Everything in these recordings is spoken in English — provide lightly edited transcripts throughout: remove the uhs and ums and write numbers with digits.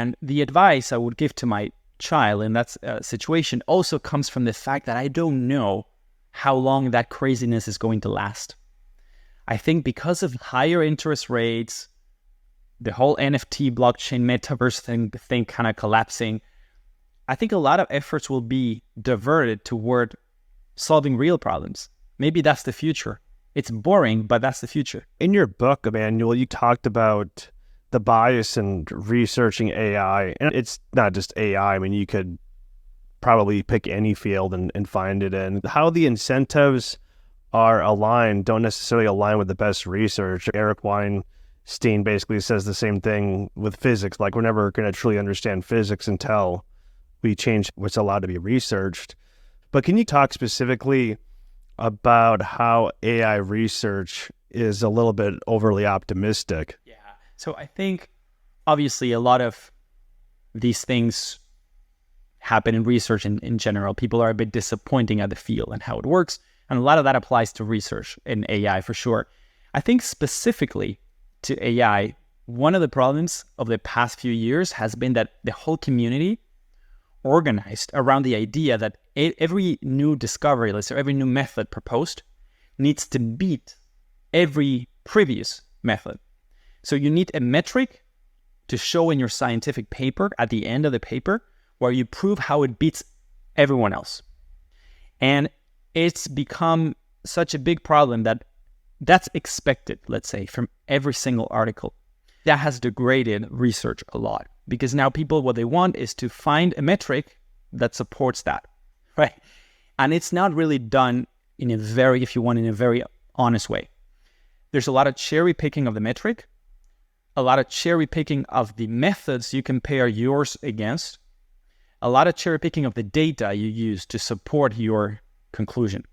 And the advice I would give to my child in that situation also comes from the fact that I don't know how long that craziness is going to last. I think because of higher interest rates, the whole NFT blockchain metaverse thing kind of collapsing, I think a lot of efforts will be diverted toward solving real problems. Maybe that's the future. It's boring, but that's the future. In your book, Emmanuel, you talked about the bias in researching AI. And it's not just AI. I mean, you could probably pick any field and find it in. How the incentives are aligned don't necessarily align with the best research. Eric Weinstein basically says the same thing with physics. Like, we're never going to truly understand physics until we change what's allowed to be researched. But can you talk specifically about how AI research is a little bit overly optimistic? Yeah. So I think obviously a lot of these things happen in research in general. People are a bit disappointing at the field and how it works. And a lot of that applies to research in AI for sure. I think specifically to AI, one of the problems of the past few years has been that the whole community organized around the idea that every new discovery, let's say every new method proposed, needs to beat every previous method. So you need a metric to show in your scientific paper at the end of the paper where you prove how it beats everyone else. And it's become such a big problem that that's expected, let's say, from every single article. That has degraded research a lot because now people, what they want is to find a metric that supports that, right? And it's not really done in a very, if you want, in a very honest way. There's a lot of cherry picking of the metric, a lot of cherry picking of the methods you compare yours against, a lot of cherry picking of the data you use to support your conclusion.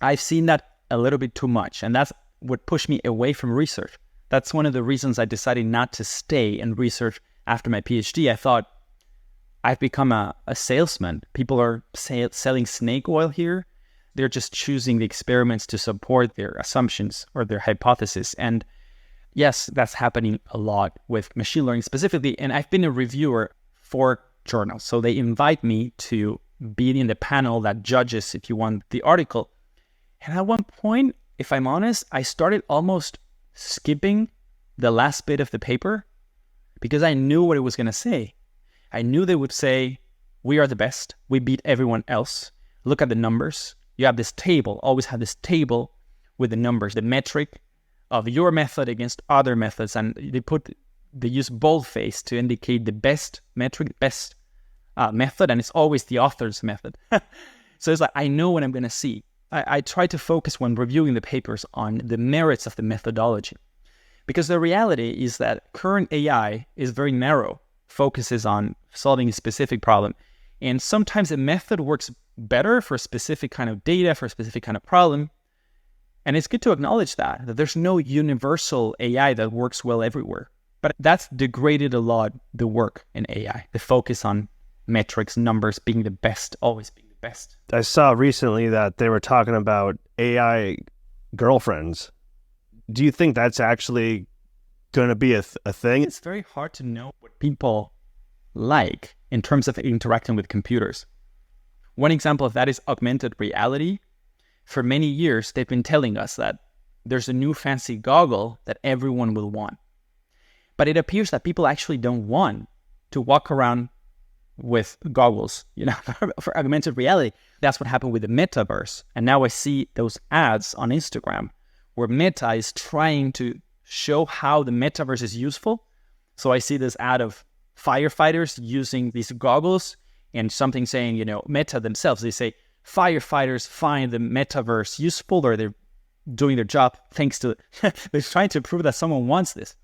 I've seen that a little bit too much, and that's what pushed me away from research. That's one of the reasons I decided not to stay in research after my PhD. I thought, I've become a salesman. People are selling snake oil here. They're just choosing the experiments to support their assumptions or their hypothesis. And yes, that's happening a lot with machine learning specifically. And I've been a reviewer for journals. So they invite me to be in the panel that judges, if you want, the article. And at one point, if I'm honest, I started almost skipping the last bit of the paper because I knew what it was going to say. I knew they would say, we are the best. We beat everyone else. Look at the numbers. You have this table, always have this table with the numbers, the metric of your method against other methods. And they use boldface to indicate the best metric, best method. And it's always the author's method. So it's like, I know what I'm going to see. I try to focus when reviewing the papers on the merits of the methodology. Because the reality is that current AI is very narrow, focuses on solving a specific problem. And sometimes a method works better for a specific kind of data, for a specific kind of problem. And it's good to acknowledge that there's no universal AI that works well everywhere. But that's degraded a lot the work in AI, the focus on metrics, numbers, being the best, always being the best. I saw recently that they were talking about AI girlfriends. Do you think that's actually going to be a thing? It's very hard to know what people like in terms of interacting with computers. One example of that is augmented reality. For many years, they've been telling us that there's a new fancy goggle that everyone will want. But it appears that people actually don't want to walk around with goggles, for augmented reality. That's what happened with the metaverse. And now I see those ads on Instagram where Meta is trying to show how the metaverse is useful. So I see this ad of firefighters using these goggles and something saying, Meta themselves, they say, firefighters find the metaverse useful, or they're doing their job thanks to, they're trying to prove that someone wants this.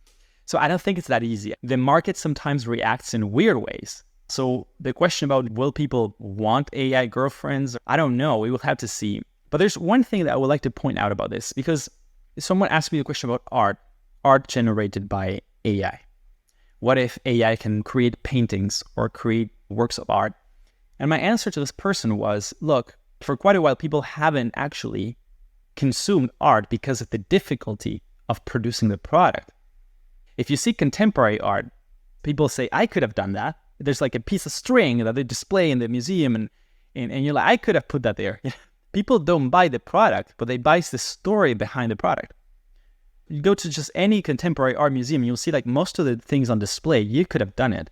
So I don't think it's that easy. The market sometimes reacts in weird ways. So the question about will people want AI girlfriends? I don't know. We will have to see. But there's one thing that I would like to point out about this, because someone asked me a question about art generated by AI. What if AI can create paintings or create works of art? And my answer to this person was, look, for quite a while, people haven't actually consumed art because of the difficulty of producing the product. If you see contemporary art, people say, I could have done that. There's like a piece of string that they display in the museum, and you're like, I could have put that there. People don't buy the product, but they buy the story behind the product. You go to just any contemporary art museum, you'll see like most of the things on display, you could have done it.